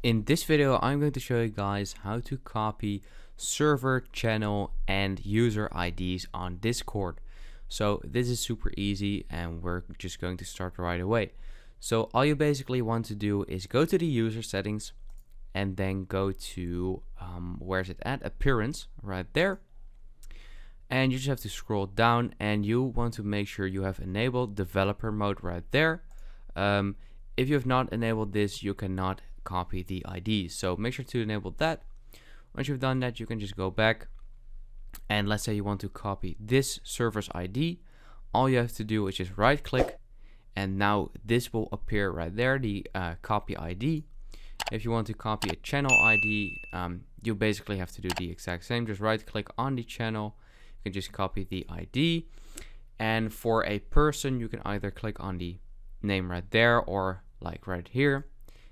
In this video, I'm going to show you guys how to copy server, channel, and user IDs on Discord. So this is super easy and we're just going to start right away. So all you basically want to do is go to the user settings and then go to, where's it at? Appearance, right there. And you just have to scroll down and you want to make sure you have enabled developer mode right there. If you have not enabled this, you cannot copy the IDs. So make sure to enable that. Once you've done that, you can just go back. And let's say you want to copy this server's ID. All you have to do is just right click. And now this will appear right there, the copy ID. If you want to copy a channel ID, you basically have to do the exact same. Just right click on the channel. You can just copy the ID. And for a person, you can either click on the name right there or like right here.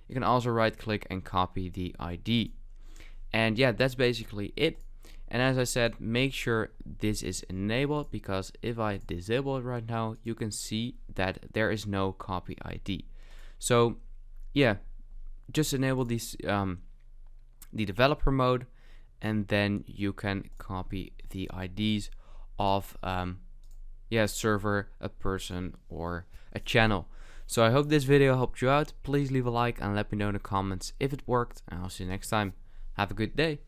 You can also right click and copy the ID. And yeah, that's basically it. And as I said, make sure this is enabled, because if I disable it right now, you can see that there is no copy ID. So yeah, just enable these the developer mode, and then you can copy the IDs of server, a person, or a channel. So I hope this video helped you out. Please leave a like and let me know in the comments if it worked, and I'll see you next time. Have a good day.